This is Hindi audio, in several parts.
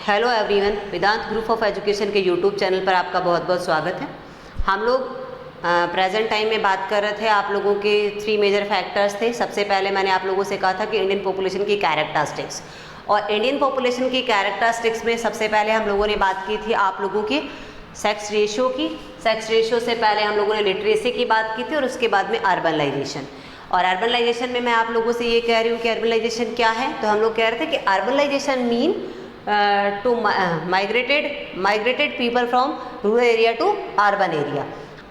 Hello everyone, Vedant group of education के यूट्यूब चैनल पर आपका बहुत बहुत स्वागत है। हम लोग प्रेजेंट टाइम में बात कर रहे थे, आप लोगों के 3 मेजर फैक्टर्स थे। सबसे पहले मैंने आप लोगों से कहा था कि इंडियन पॉपुलेशन की कैरेक्टरिस्टिक्स, और इंडियन पॉपुलेशन की कैरेक्टरिस्टिक्स में सबसे पहले हम लोगों ने बात की थी आप लोगों की सेक्स रेशियो की। सेक्स रेशियो से पहले हम लोगों ने लिटरेसी की बात की थी और उसके बाद में अर्बनाइजेशन। और अर्बनाइजेशन में मैं आप लोगों से ये कह रही हूँ कि अर्बनाइजेशन क्या है। तो हम लोग कह रहे थे कि urbanization mean to migrated people from rural area to urban area.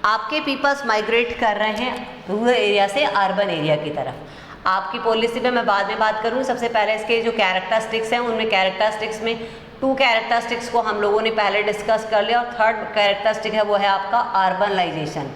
आपके पीपल्स माइग्रेट कर रहे हैं रूरल एरिया से अर्बन एरिया की तरफ। आपकी पॉलिसी पे मैं बाद में बात करूँ। सबसे पहले इसके जो कैरेक्टरिस्टिक्स हैं, उनमें कैरेक्टरिस्टिक्स में 2 कैरेक्टरिस्टिक्स को हम लोगों ने पहले डिस्कस कर लिया, और थर्ड कैरेक्टरिस्टिक है वो है आपका अर्बनाइजेशन।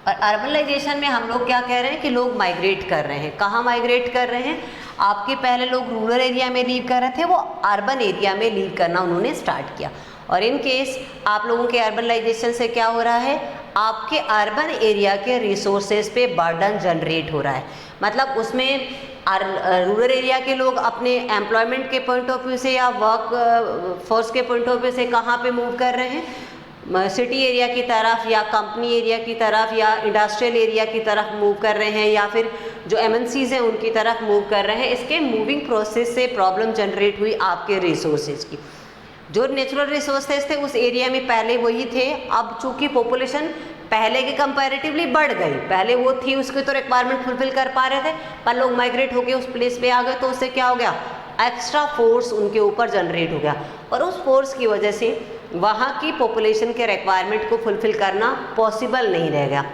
और अर्बनाइजेशन में हम लोग क्या कह रहे हैं कि लोग माइग्रेट कर रहे हैं। कहाँ माइग्रेट कर रहे हैं? आपके पहले लोग रूरल एरिया में लीव कर रहे थे, वो अर्बन एरिया में लीव करना उन्होंने स्टार्ट किया। और इन केस आप लोगों के अर्बनाइजेशन से क्या हो रहा है, आपके अर्बन एरिया के रिसोर्सेज पे बर्डन जनरेट हो रहा है। मतलब उसमें रूरल एरिया के लोग अपने एम्प्लॉयमेंट के पॉइंट ऑफ व्यू से या वर्क फोर्स के पॉइंट ऑफ व्यू से कहाँ पे मूव कर रहे हैं, सिटी एरिया की तरफ या कंपनी एरिया की तरफ या इंडस्ट्रियल एरिया की तरफ मूव कर रहे हैं, या फिर जो एमएनसीज हैं उनकी तरफ मूव कर रहे हैं। इसके मूविंग प्रोसेस से प्रॉब्लम जनरेट हुई आपके रिसोर्सेज की। जो नेचुरल रिसोर्सेज थे उस एरिया में पहले वही थे, अब चूंकि पॉपुलेशन पहले के कंपैरेटिवली बढ़ गई, पहले वो थी उसके तो रिक्वायरमेंट फुलफिल कर पा रहे थे, पर लोग माइग्रेट होकर उस प्लेस पे आ गए, तो उससे क्या हो गया, एक्स्ट्रा फोर्स उनके ऊपर जनरेट हो गया, और उस फोर्स की वजह से वहाँ की पॉपुलेशन के रिक्वायरमेंट को फुलफिल करना पॉसिबल नहीं रह गया।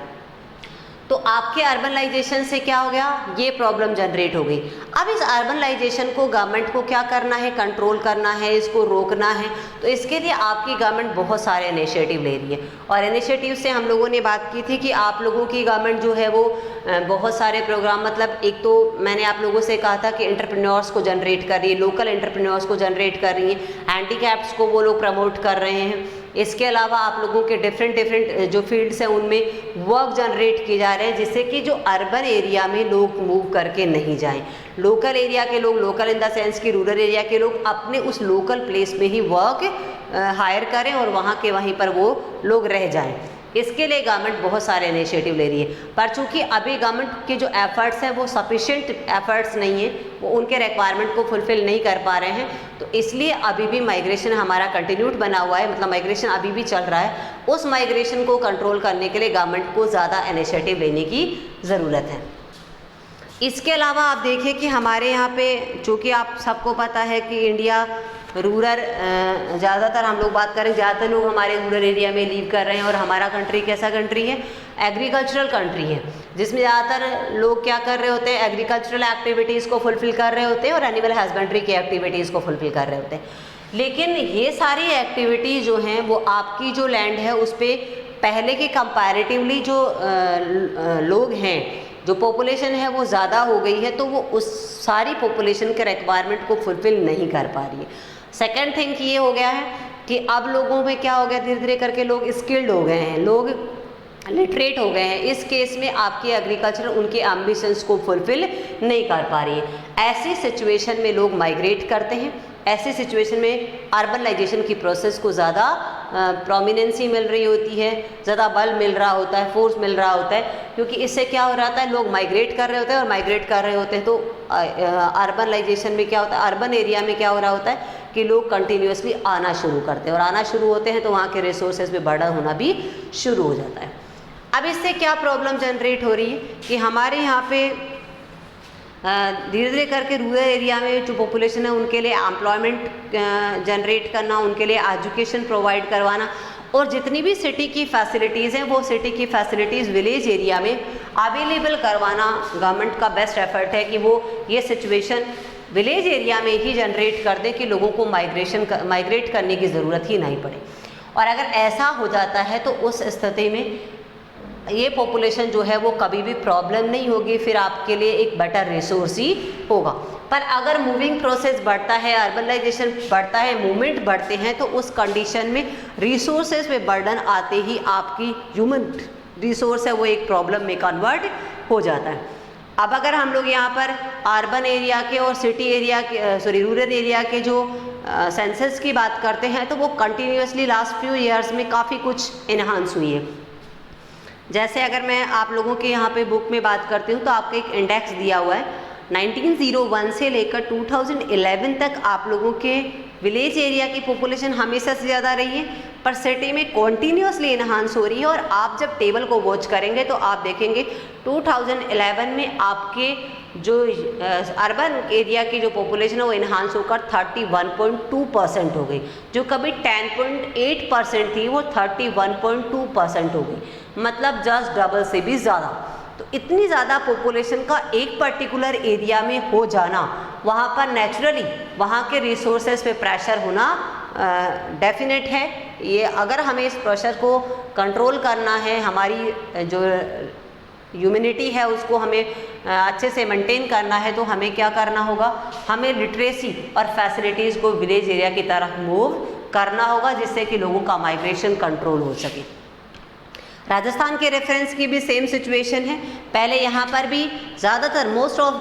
तो आपके अर्बनाइजेशन से क्या हो गया, ये प्रॉब्लम जनरेट हो गई। अब इस अर्बनाइजेशन को गवर्नमेंट को क्या करना है, कंट्रोल करना है, इसको रोकना है। तो इसके लिए आपकी गवर्नमेंट बहुत सारे इनिशिएटिव ले रही है, और इनिशिएटिव से हम लोगों ने बात की थी कि आप लोगों की गवर्नमेंट जो है वो बहुत सारे प्रोग्राम, मतलब एक तो मैंने आप लोगों से कहा था कि एंटरप्रेन्योर्स को जनरेट कर रही है, लोकल एंटरप्रेन्योर्स को जनरेट कर रही है, हैंडीकैप्स को वो लोग प्रमोट कर रहे हैं। इसके अलावा आप लोगों के डिफरेंट जो फील्ड्स हैं उनमें वर्क जनरेट किए जा रहे हैं, जिससे कि जो अर्बन एरिया में लोग मूव करके नहीं जाएं। लोकल एरिया के लोग, लोकल इन द सेंस कि रूरल एरिया के लोग अपने उस लोकल प्लेस में ही वर्क हायर करें और वहाँ के वहीं पर वो लोग रह जाएं। इसके लिए गवर्नमेंट बहुत सारे इनिशिएटिव ले रही है, पर चूंकि अभी गवर्नमेंट के जो एफर्ट्स हैं वो सफिशिएंट एफर्ट्स नहीं है, वो उनके रिक्वायरमेंट को फुलफिल नहीं कर पा रहे हैं, तो इसलिए अभी भी माइग्रेशन हमारा कंटिन्यूड बना हुआ है, मतलब माइग्रेशन अभी भी चल रहा है। उस माइग्रेशन को कंट्रोल करने के लिए गवर्नमेंट को ज़्यादा इनिशिएटिव लेने की ज़रूरत है। इसके अलावा आप देखिए कि हमारे यहाँ पे, चूँकि आप सबको पता है कि इंडिया रूरल, ज़्यादातर हम लोग बात करें, ज़्यादातर लोग हमारे रूरल एरिया में लीव कर रहे हैं, और हमारा कंट्री कैसा कंट्री है, एग्रीकल्चरल कंट्री है, जिसमें ज़्यादातर लोग क्या कर रहे होते हैं, एग्रीकल्चरल एक्टिविटीज़ को फुलफिल कर रहे होते हैं और एनिमल हस्बेंड्री की एक्टिविटीज़ को फुलफिल कर रहे होते हैं। लेकिन ये सारी एक्टिविटीज़ जो हैं वो आपकी जो लैंड है उस पर पहले के कंपैरेटिवली जो लोग हैं, जो पॉपुलेशन है वो ज़्यादा हो गई है, तो वो उस सारी पॉपुलेशन के रिक्वायरमेंट को फुलफिल नहीं कर पा रही है। सेकेंड थिंग ये हो गया है कि अब लोगों में क्या हो गया, धीरे धीरे करके लोग स्किल्ड हो गए हैं, लोग लिटरेट हो गए हैं। इस केस में आपकी एग्रीकल्चर उनके एम्बिशंस को फुलफिल नहीं कर पा रही है। ऐसी सिचुएशन में लोग माइग्रेट करते हैं। ऐसी सिचुएशन में अर्बनाइजेशन की प्रोसेस को ज़्यादा प्रोमिनेंसी मिल रही होती है, ज़्यादा बल मिल रहा होता है, फोर्स मिल रहा होता है, क्योंकि इससे क्या हो रहा है, लोग माइग्रेट कर रहे होते हैं, और माइग्रेट कर रहे होते हैं तो अर्बनाइजेशन में क्या होता है, अर्बन एरिया में क्या हो रहा होता है कि लोग कंटिन्यूसली आना शुरू करते हैं, और आना शुरू होते हैं तो वहाँ के रिसोर्सेज में बर्डन होना भी शुरू हो जाता है। अब इससे क्या प्रॉब्लम जनरेट हो रही है कि हमारे यहाँ पे धीरे धीरे करके रूरल एरिया में जो पॉपुलेशन है उनके लिए एम्प्लॉयमेंट जनरेट करना, उनके लिए एजुकेशन प्रोवाइड करवाना, और जितनी भी सिटी की फैसिलिटीज़ हैं वो सिटी की फैसिलिटीज़ विलेज एरिया में अवेलेबल करवाना गवर्नमेंट का बेस्ट एफर्ट है कि वो ये सिचुएशन विलेज एरिया में ही जनरेट कर दें कि लोगों को माइग्रेट करने की ज़रूरत ही नहीं पड़े। और अगर ऐसा हो जाता है तो उस स्थिति में ये पॉपुलेशन जो है वो कभी भी प्रॉब्लम नहीं होगी, फिर आपके लिए एक बेटर रिसोर्स ही होगा। पर अगर मूविंग प्रोसेस बढ़ता है, अर्बनाइजेशन बढ़ता है, मूवमेंट बढ़ते हैं, तो उस कंडीशन में रिसोर्सेज पे बर्डन आते ही आपकी ह्यूमन रिसोर्स है वो एक प्रॉब्लम में कन्वर्ट हो जाता है। अब अगर हम लोग यहाँ पर अर्बन एरिया के और सिटी एरिया के रूरल एरिया के जो सेंसस की बात करते हैं तो वो कंटिन्यूसली लास्ट फ्यू ईयर्स में काफ़ी कुछ इन्हांस हुई है। जैसे अगर मैं आप लोगों के यहाँ पे बुक में बात करती हूँ तो आपका एक इंडेक्स दिया हुआ है 1901 से लेकर 2011 तक आप लोगों के विलेज एरिया की पॉपुलेशन हमेशा से ज़्यादा रही है, पर सिटी में कॉन्टीन्यूसली इन्हांस हो रही है। और आप जब टेबल को वॉच करेंगे तो आप देखेंगे 2011 में आपके जो अर्बन एरिया की जो पॉपुलेशन है वो इन्हांस होकर 31.2% हो गई, जो कभी 10.8% थी वो 31.2% हो गई, मतलब जस्ट डबल से भी ज़्यादा। तो इतनी ज़्यादा पॉपुलेशन का एक पर्टिकुलर एरिया में हो जाना, वहाँ पर नेचुरली वहाँ के रिसोर्सेज पे प्रेशर होना डेफिनेट है। ये अगर हमें इस प्रेशर को कंट्रोल करना है, हमारी जो ह्यूमैनिटी है उसको हमें अच्छे से मेंटेन करना है, तो हमें क्या करना होगा, हमें लिटरेसी और फैसिलिटीज़ को विलेज एरिया की तरफ मूव करना होगा, जिससे कि लोगों का माइग्रेशन कंट्रोल हो सके। राजस्थान के रेफरेंस की भी सेम सिचुएशन है। पहले यहाँ पर भी ज़्यादातर मोस्ट ऑफ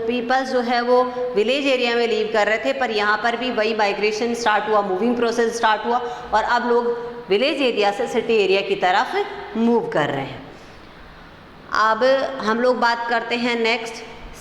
पीपल्स जो है वो विलेज एरिया में लीव कर रहे थे, पर यहाँ पर भी वही माइग्रेशन स्टार्ट हुआ, मूविंग प्रोसेस स्टार्ट हुआ और अब लोग विलेज एरिया से सिटी एरिया की तरफ मूव कर रहे हैं। अब हम लोग बात करते हैं नेक्स्ट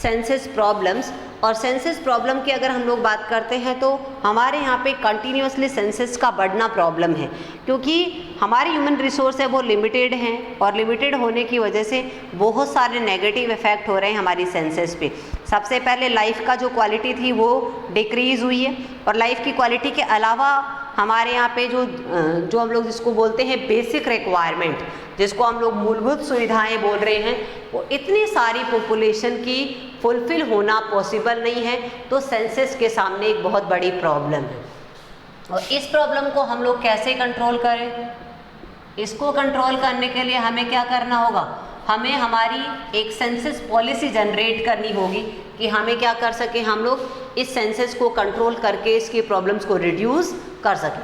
सेंसस प्रॉब्लम्स। और सेंसस प्रॉब्लम की अगर हम लोग बात करते हैं तो हमारे यहाँ पे कंटिन्यूसली सेंसस का बढ़ना प्रॉब्लम है, क्योंकि हमारे ह्यूमन रिसोर्स है वो लिमिटेड हैं और लिमिटेड होने की वजह से बहुत सारे नेगेटिव इफ़ेक्ट हो रहे हैं हमारी सेंसस पे। सबसे पहले लाइफ का जो क्वालिटी थी वो डिक्रीज़ हुई है, और लाइफ की क्वालिटी के अलावा हमारे यहाँ पे जो हम लोग जिसको बोलते हैं बेसिक रिक्वायरमेंट, जिसको हम लोग मूलभूत सुविधाएं बोल रहे हैं, वो इतनी सारी पॉपुलेशन की फुलफिल होना पॉसिबल नहीं है। तो सेंसस के सामने एक बहुत बड़ी प्रॉब्लम है, और इस प्रॉब्लम को हम लोग कैसे कंट्रोल करें? इसको कंट्रोल करने के लिए हमें क्या करना होगा, हमें हमारी एक सेंसस पॉलिसी जनरेट करनी होगी कि हमें क्या कर सके, हम लोग इस सेंसस को कंट्रोल करके इसकी प्रॉब्लम्स को रिड्यूस कर सकें।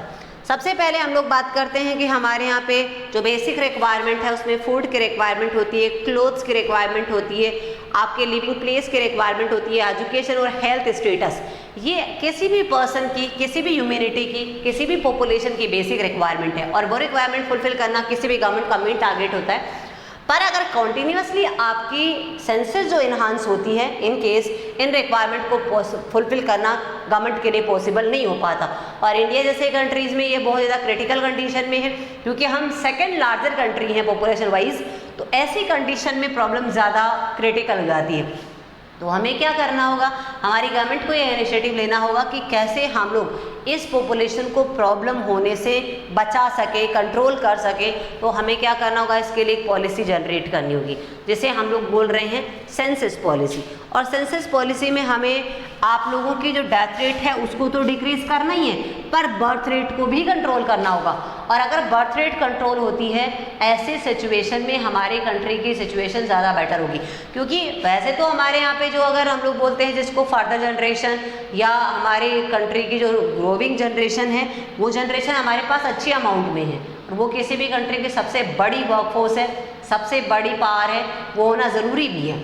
सबसे पहले हम लोग बात करते हैं कि हमारे यहाँ पे जो बेसिक रिक्वायरमेंट है उसमें फूड की रिक्वायरमेंट होती है, क्लोथ्स की रिक्वायरमेंट होती है, आपके लिविंग प्लेस की रिक्वायरमेंट होती है, एजुकेशन और हेल्थ स्टेटस। ये किसी भी पर्सन की, किसी भी ह्यूमैनिटी की, किसी भी पॉपुलेशन की बेसिक रिक्वायरमेंट है, और वो रिक्वायरमेंट फुलफिल करना किसी भी गवर्नमेंट का मेन टारगेट होता है। पर अगर कॉन्टीन्यूसली आपकी सेंसस जो इन्हांस होती है, इन केस इन रिक्वायरमेंट को फुलफिल करना गवर्नमेंट के लिए पॉसिबल नहीं हो पाता। और इंडिया जैसे कंट्रीज़ में ये बहुत ज़्यादा क्रिटिकल कंडीशन में है, क्योंकि हम सेकंड लार्जर कंट्री हैं पॉपुलेशन वाइज, तो ऐसी कंडीशन में प्रॉब्लम ज़्यादा क्रिटिकल हो जाती है। तो हमें क्या करना होगा, हमारी गवर्नमेंट को ये इनिशिएटिव लेना होगा कि कैसे हम लोग इस पॉपुलेशन को प्रॉब्लम होने से बचा सके, कंट्रोल कर सके। तो हमें क्या करना होगा, इसके लिए एक पॉलिसी जनरेट करनी होगी, जिसे हम लोग बोल रहे हैं सेंसस पॉलिसी। और सेंसस पॉलिसी में हमें आप लोगों की जो डेथ रेट है उसको तो डिक्रीज करना ही है, पर बर्थ रेट को भी कंट्रोल करना होगा। और अगर बर्थ रेट कंट्रोल होती है, ऐसे सिचुएशन में हमारे कंट्री की सिचुएशन ज़्यादा बेटर होगी। क्योंकि वैसे तो हमारे यहाँ पे जो अगर हम लोग बोलते हैं जिसको फर्दर जनरेशन या हमारे कंट्री की जो ग्रोविंग जनरेशन है, वो जनरेशन हमारे पास अच्छी अमाउंट में है, और वो किसी भी कंट्री की सबसे बड़ी वर्कफोर्स है, सबसे बड़ी पावर है, वो होना ज़रूरी भी है।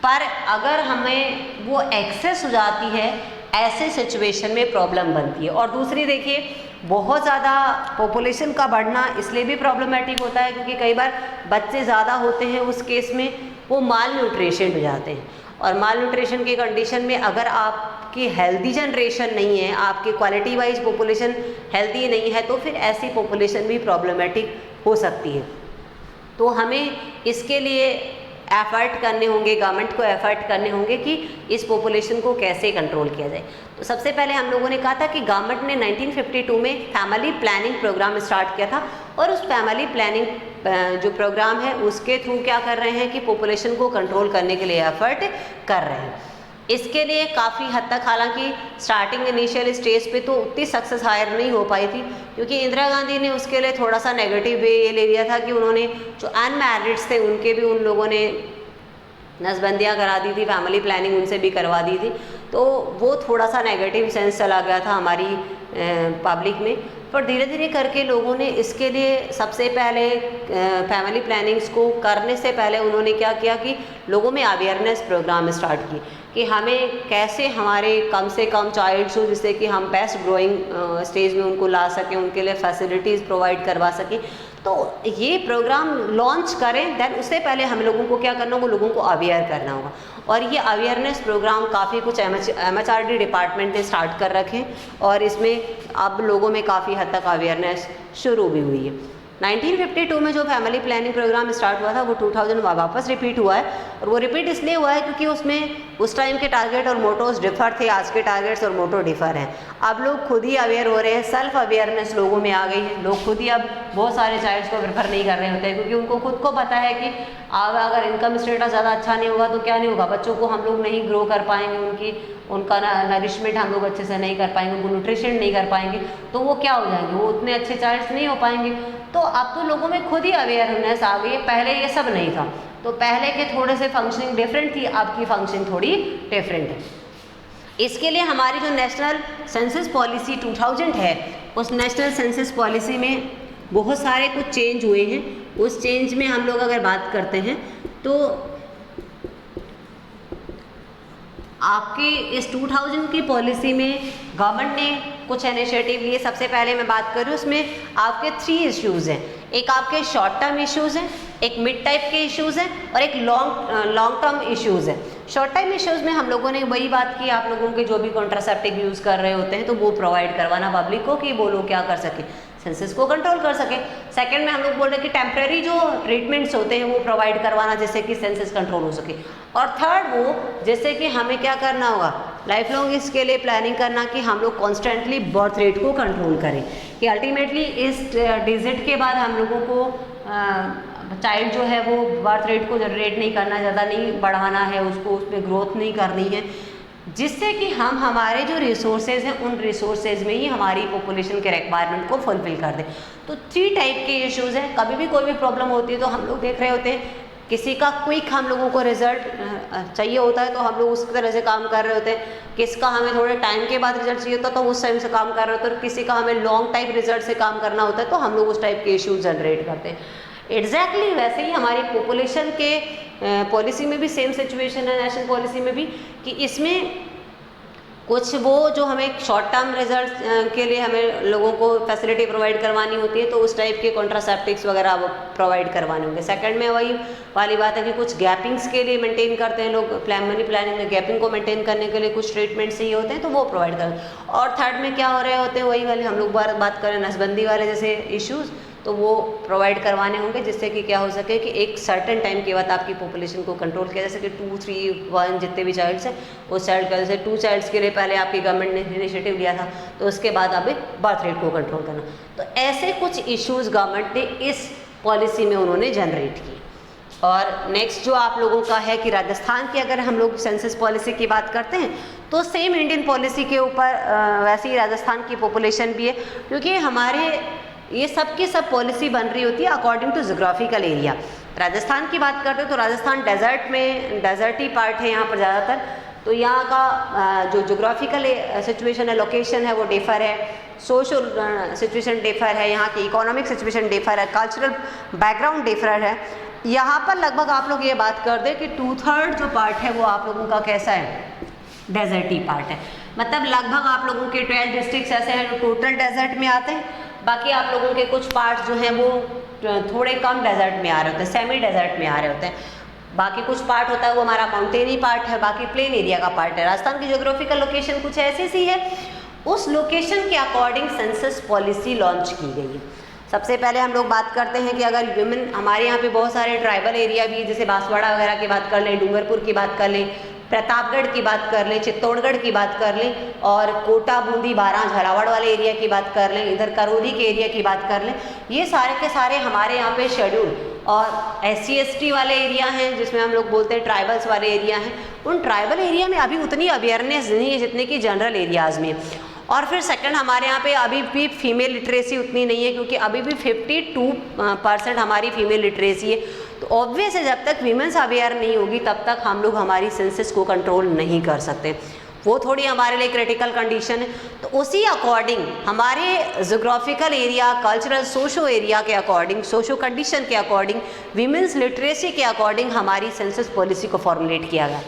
पर अगर हमें वो एक्सेस हो जाती है, ऐसे सिचुएशन में प्रॉब्लम बनती है। और दूसरी देखिए, बहुत ज़्यादा पॉपुलेशन का बढ़ना इसलिए भी प्रॉब्लमेटिक होता है क्योंकि कई बार बच्चे ज़्यादा होते हैं, उस केस में वो माल न्यूट्रिशन हो जाते हैं। और माल न्यूट्रिशन की कंडीशन में अगर आपकी हेल्दी जनरेशन नहीं है, आपकी क्वालिटी वाइज पॉपुलेशन हेल्दी नहीं है, तो फिर ऐसी पॉपुलेशन भी प्रॉब्लमेटिक हो सकती है। तो हमें इसके लिए एफर्ट करने होंगे, गवर्नमेंट को एफर्ट करने होंगे कि इस पॉपुलेशन को कैसे कंट्रोल किया जाए। तो सबसे पहले हम लोगों ने कहा था कि गवर्नमेंट ने 1952 में फैमिली प्लानिंग प्रोग्राम स्टार्ट किया था, और उस फैमिली प्लानिंग जो प्रोग्राम है उसके थ्रू क्या कर रहे हैं कि पॉपुलेशन को कंट्रोल करने के लिए एफर्ट कर रहे हैं। इसके लिए काफ़ी हद तक, हालांकि स्टार्टिंग इनिशियल स्टेज पे तो उतनी सक्सेस हायर नहीं हो पाई थी, क्योंकि इंदिरा गांधी ने उसके लिए थोड़ा सा नेगेटिव वे ये ले लिया था कि उन्होंने जो अनमैरिड्स थे उनके भी उन लोगों ने नसबंदियाँ करा दी थी, फैमिली प्लानिंग उनसे भी करवा दी थी, तो वो थोड़ा सा नेगेटिव सेंस चला गया था हमारी पब्लिक में। पर धीरे धीरे करके लोगों ने इसके लिए सबसे पहले फैमिली प्लानिंग्स को करने से पहले उन्होंने क्या किया कि लोगों में अवेयरनेस प्रोग्राम स्टार्ट किए कि हमें कैसे हमारे कम से कम चाइल्ड्स हो जिससे कि हम बेस्ट ग्रोइंग स्टेज में उनको ला सकें, उनके लिए फैसिलिटीज़ प्रोवाइड करवा सकें। तो ये प्रोग्राम लॉन्च करें, देन उससे पहले हम लोगों को क्या करना होगा, लोगों को अवेयर करना होगा। और ये अवेयरनेस प्रोग्राम काफ़ी कुछ MHRD डिपार्टमेंट ने स्टार्ट कर रखे और इसमें अब लोगों में काफ़ी हद तक अवेयरनेस शुरू भी हुई है। 1952 में जो फैमिली प्लानिंग प्रोग्राम स्टार्ट हुआ था वो 2000 वापस रिपीट हुआ है, और वो रिपीट इसलिए हुआ है क्योंकि उसमें उस टाइम के टारगेट और मोटोस डिफर थे, आज के टारगेट्स और मोटो डिफर हैं। अब लोग खुद ही अवेयर हो रहे हैं, सेल्फ अवेयरनेस लोगों में आ गई है। लोग खुद ही अब बहुत सारे चाइल्ड्स को प्रेफर नहीं कर रहे होते हैं क्योंकि उनको खुद को पता है कि अगर इनकम स्टेटस ज़्यादा अच्छा नहीं होगा तो क्या नहीं होगा, बच्चों को हम लोग नहीं ग्रो कर पाएंगे, उनका नरिशमेंट हम लोग अच्छे से नहीं कर पाएंगे, उनको न्यूट्रिशन नहीं कर पाएंगे, तो वो क्या हो जाएंगे, वो उतने अच्छे चाइल्ड्स नहीं हो पाएंगे। तो अब तो लोगों में खुद ही अवेयरनेस आ गई है, पहले ये सब नहीं था। तो पहले के थोड़े से फंक्शनिंग डिफरेंट थी, अब की फंक्शनिंग थोड़ी डिफरेंट है। इसके लिए हमारी जो नेशनल सेंसस पॉलिसी 2000 है, उस नेशनल सेंसस पॉलिसी में बहुत सारे कुछ चेंज हुए हैं। उस चेंज में हम लोग अगर बात करते हैं तो आपके इस 2000 की पॉलिसी में गवर्नमेंट ने कुछ इनिशिएटिव लिए। सबसे पहले मैं बात करूँ, उसमें आपके 3 इश्यूज़ हैं। एक आपके शॉर्ट टर्म इश्यूज़ हैं, एक मिड टाइप के इश्यूज़ हैं और एक लॉन्ग टर्म इश्यूज़ हैं। शॉर्ट टाइम इश्यूज़ में हम लोगों ने वही बात की, आप लोगों के जो भी कॉन्ट्रासेप्टिव यूज़ कर रहे होते हैं तो वो प्रोवाइड करवाना पब्लिक को कि वो लोग क्या कर सकें, सेंसस को कंट्रोल कर सके। सेकंड में हम लोग बोल रहे हैं कि टेम्प्रेरी जो ट्रीटमेंट्स होते हैं वो प्रोवाइड करवाना जिससे कि सेंसस कंट्रोल हो सके। और थर्ड वो जैसे कि हमें क्या करना होगा, लाइफ लॉन्ग इसके लिए प्लानिंग करना कि हम लोग कॉन्स्टेंटली बर्थ रेट को कंट्रोल करें, कि अल्टीमेटली इस डिजिट के बाद हम लोगों को चाइल्ड जो है वो बर्थ रेट को जनरेट नहीं करना, ज़्यादा नहीं बढ़ाना है, उसको उस पर ग्रोथ नहीं करनी है, जिससे कि हम हमारे जो रिसोर्सेज हैं उन रिसोर्सेज में ही हमारी पॉपुलेशन के रिक्वायरमेंट को फुलफिल कर दें। तो 3 टाइप के इश्यूज़ हैं। कभी भी कोई भी प्रॉब्लम होती है तो हम लोग देख रहे होते हैं, किसी का क्विक हम लोगों को रिजल्ट चाहिए होता है तो हम लोग उस तरह से काम कर रहे होते हैं, किसका हमें थोड़े टाइम के बाद रिजल्ट चाहिए होता है तो उस टाइम से काम कर रहे होते हैं, और किसी का हमें लॉन्ग टाइप रिजल्ट से काम करना होता है तो हम लोग उस टाइप के इश्यूज जनरेट करते हैं। एग्जैक्टली वैसे ही हमारी पॉपुलेशन के पॉलिसी में भी सेम सिचुएशन है, नेशनल पॉलिसी में भी, कि इसमें कुछ वो जो हमें शॉर्ट टर्म रिजल्ट के लिए हमें लोगों को फैसिलिटी प्रोवाइड करवानी होती है तो उस टाइप के कॉन्ट्रासेप्टिक्स वगैरह वो प्रोवाइड करवाने होंगे। सेकंड में वही वाली बात है कि कुछ गैपिंग्स के लिए मेंटेन करते हैं लोग, फैमिली प्लानिंग में गैपिंग को मेंटेन करने के लिए कुछ ट्रीटमेंट्स चाहिए होते हैं तो वो प्रोवाइड करते हैं। और थर्ड में क्या हो रहे होते हैं, वही वाले हम लोग बात करें नसबंदी वाले जैसे इश्यूज़, तो वो प्रोवाइड करवाने होंगे जिससे कि क्या हो सके कि एक सर्टेन टाइम के बाद आपकी पॉपुलेशन को कंट्रोल किया जा सके। 2, 3, 1 जितने भी चाइल्ड्स हैं उस चाइल्ड का, जैसे 2 चाइल्ड्स के लिए पहले आपकी गवर्नमेंट ने इनिशिएटिव लिया था तो उसके बाद अब बर्थ रेट को कंट्रोल करना। तो ऐसे कुछ इश्यूज़ गवर्नमेंट ने इस पॉलिसी में उन्होंने जनरेट किए। और नेक्स्ट जो आप लोगों का है कि राजस्थान की अगर हम लोग सेंसस पॉलिसी की बात करते हैं तो सेम इंडियन पॉलिसी के ऊपर वैसे ही राजस्थान की पॉपुलेशन भी है, क्योंकि हमारे ये सब की सब पॉलिसी बन रही होती है according to geographical area. Rajasthan की बात करते हैं तो राजस्थान डेजर्टी पार्ट है यहाँ पर ज़्यादातर, तो यहाँ का जो जोग्राफिकल सिचुएशन है, लोकेशन है वो डिफर है, सोशल सिचुएशन डिफर है, यहाँ की इकोनॉमिक सिचुएशन डिफर है, कल्चरल बैकग्राउंड डिफर है। यहाँ पर लगभग आप लोग ये बात कर दें कि 2/3 जो पार्ट है वो आप लोगों का कैसा है, डेजर्टी पार्ट है। मतलब लगभग आप लोगों के 12 डिस्ट्रिक्ट्स ऐसे हैं जो टोटल डेजर्ट में आते हैं, बाकी आप लोगों के कुछ पार्ट्स जो हैं वो थोड़े कम डेजर्ट में आ रहे होते हैं, सेमी डेजर्ट में आ रहे होते हैं। बाकी कुछ पार्ट होता है वो हमारा माउंटेनी पार्ट है, बाकी प्लेन एरिया का पार्ट है। राजस्थान की ज्योग्राफिकल लोकेशन कुछ ऐसी सी है, उस लोकेशन के अकॉर्डिंग सेंसस पॉलिसी लॉन्च की गई है। सबसे पहले हम लोग बात करते हैं कि अगर वुमेन, हमारे यहाँ पे बहुत सारे ट्राइबल एरिया भी, जैसे बांसवाड़ा वगैरह की बात कर लें, डूंगरपुर की बात कर लें, प्रतापगढ़ की बात कर लें, चित्तौड़गढ़ की बात कर लें, और कोटा, बूंदी, बारां, झालावाड़ वाले एरिया की बात कर लें, इधर करौली के एरिया की बात कर लें, ये सारे के सारे हमारे यहाँ पे शेड्यूल और SC ST वाले एरिया हैं जिसमें हम लोग बोलते हैं ट्राइबल्स वाले एरिया हैं। उन ट्राइबल एरिया में अभी उतनी अवेयरनेस नहीं है जितनी कि जनरल एरियाज़ में। और फिर सेकंड, हमारे यहाँ पे अभी भी फीमेल लिटरेसी उतनी नहीं है, क्योंकि अभी भी 52% हमारी फीमेल लिटरेसी है। तो ऑब्वियस है जब तक वीमेंस अवेयर नहीं होगी तब तक हम लोग हमारी सेंसस को कंट्रोल नहीं कर सकते। वो थोड़ी हमारे लिए क्रिटिकल कंडीशन है। तो उसी अकॉर्डिंग हमारे geographical area, cultural, socio area के अकॉर्डिंग, सोशो कंडीशन के अकॉर्डिंग, वीमेंस लिटरेसी के अकॉर्डिंग हमारी सेंसस पॉलिसी को फॉर्मुलेट किया गया।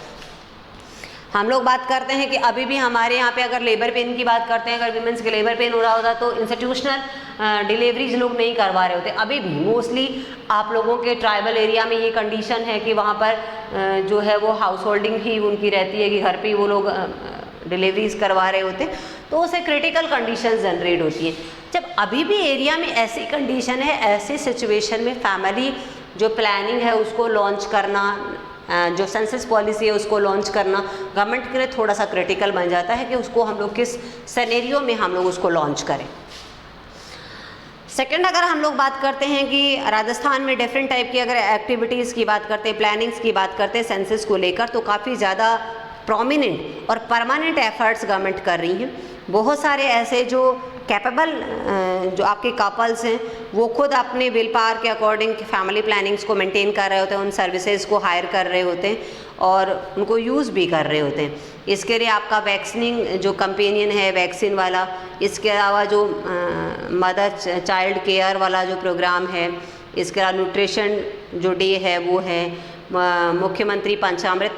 हम लोग बात करते हैं कि अभी भी हमारे यहाँ पे अगर लेबर पेन की बात करते हैं, अगर वीमेंस के लेबर पेन हो रहा होता तो इंस्टीट्यूशनल डिलीवरीज लोग नहीं करवा रहे होते। अभी भी मोस्टली आप लोगों के ट्राइबल एरिया में ये कंडीशन है कि वहाँ पर जो है वो हाउस होल्डिंग ही उनकी रहती है कि घर पे ही वो लोग डिलीवरीज करवा रहे होते, तो उससे क्रिटिकल कंडीशन जनरेट होती है। जब अभी भी एरिया में ऐसी कंडीशन है, ऐसी सिचुएशन में फैमिली जो प्लानिंग है उसको लॉन्च करना, जो सेंसस पॉलिसी है उसको लॉन्च करना गवर्नमेंट के लिए थोड़ा सा क्रिटिकल बन जाता है कि उसको हम लोग किस सिनेरियो में हम लोग उसको लॉन्च करें। सेकंड, अगर हम लोग बात करते हैं कि राजस्थान में डिफरेंट टाइप की अगर एक्टिविटीज़ की बात करते हैं, प्लानिंग्स की बात करते हैं सेंसस को लेकर, तो काफ़ी ज़्यादा प्रोमिनेंट और परमानेंट एफर्ट्स गवर्नमेंट कर रही हैं। बहुत सारे ऐसे जो कैपेबल जो आपके कपल्स हैं वो खुद अपने विल पावर के अकॉर्डिंग फैमिली प्लानिंग्स को मेंटेन कर रहे होते हैं, उन सर्विसेज को हायर कर रहे होते हैं और उनको यूज़ भी कर रहे होते हैं। इसके लिए आपका वैक्सीनिंग जो कंपेनियन है वैक्सीन वाला, इसके अलावा जो मदर चाइल्ड केयर वाला जो प्रोग्राम है, इसके अलावा न्यूट्रिशन जो डे है वो है, मुख्यमंत्री पंचामृत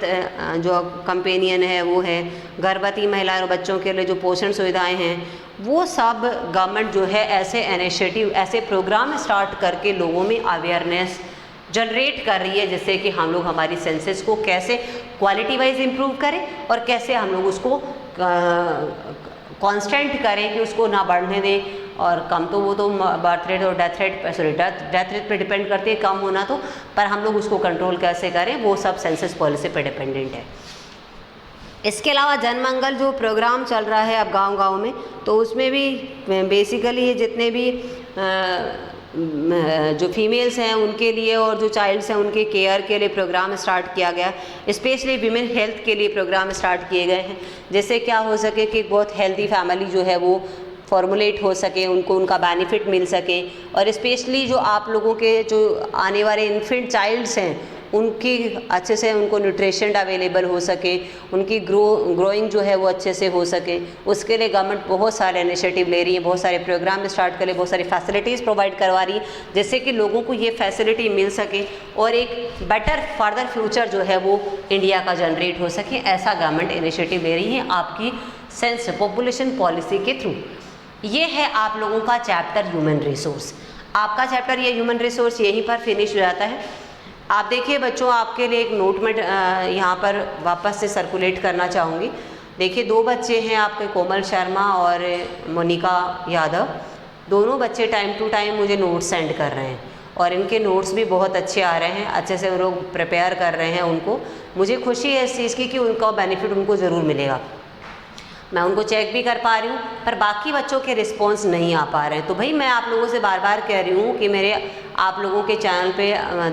जो कंपेनियन है वो है, गर्भवती महिलाएं और बच्चों के लिए जो पोषण सुविधाएं हैं वो सब गवर्नमेंट जो है ऐसे इनिशिएटिव, ऐसे प्रोग्राम स्टार्ट करके लोगों में अवेयरनेस जनरेट कर रही है, जिससे कि हम लोग हमारी सेंसेस को कैसे क्वालिटी वाइज इम्प्रूव करें और कैसे हम लोग उसको कांस्टेंट करें कि उसको ना बढ़ने दें। और कम तो वो तो बर्थ रेट और डेथ रेट पे डिपेंड करती है कम होना तो, पर हम लोग उसको कंट्रोल कैसे करें वो सब सेंसस पॉलिसी पे डिपेंडेंट है। इसके अलावा जनमंगल जो प्रोग्राम चल रहा है अब गांव-गांव में, तो उसमें भी बेसिकली ये जितने भी जो फीमेल्स हैं उनके लिए और जो चाइल्ड्स हैं उनके केयर के लिए प्रोग्राम स्टार्ट किया गया, स्पेशली विमेन हेल्थ के लिए प्रोग्राम स्टार्ट किए गए हैं, जिससे क्या हो सके कि बहुत हेल्दी फैमिली जो है वो फॉर्मुलेट हो सके, उनको उनका बेनिफिट मिल सके। और स्पेशली जो आप लोगों के जो आने वाले इन्फेंट चाइल्ड्स हैं उनकी अच्छे से उनको न्यूट्रिशन अवेलेबल हो सके, उनकी ग्रोइंग जो है वो अच्छे से हो सके, उसके लिए गवर्नमेंट बहुत सारे इनिशिएटिव ले रही है, बहुत सारे प्रोग्राम स्टार्ट कर रही है, बहुत सारी फैसिलिटीज़ प्रोवाइड करवा रही है, जिससे कि लोगों को ये फैसिलिटी मिल सके और एक बेटर फर्दर फ्यूचर जो है वो इंडिया का जनरेट हो सके। ऐसा गवर्नमेंट इनिशिएटिव ले रही है आपकी सेंस पॉपुलेशन पॉलिसी के थ्रू। ये है आप लोगों का चैप्टर ह्यूमन रिसोर्स। आपका चैप्टर ये ह्यूमन रिसोर्स यहीं पर फिनिश हो जाता है। आप देखिए बच्चों, आपके लिए एक नोट में यहाँ पर वापस से सर्कुलेट करना चाहूँगी। देखिए 2 बच्चे हैं आपके, कोमल शर्मा और मोनिका यादव। दोनों बच्चे टाइम टू टाइम मुझे नोट्स सेंड कर रहे हैं और इनके नोट्स भी बहुत अच्छे आ रहे हैं, अच्छे से वो लोग प्रिपेयर कर रहे हैं उनको। मुझे खुशी है इस चीज़ की कि उनका बेनिफिट उनको ज़रूर मिलेगा। मैं उनको चेक भी कर पा रही हूँ, पर बाकी बच्चों के रिस्पॉन्स नहीं आ पा रहे हैं। तो भाई मैं आप लोगों से बार बार कह रही हूँ कि मेरे आप लोगों के चैनल पे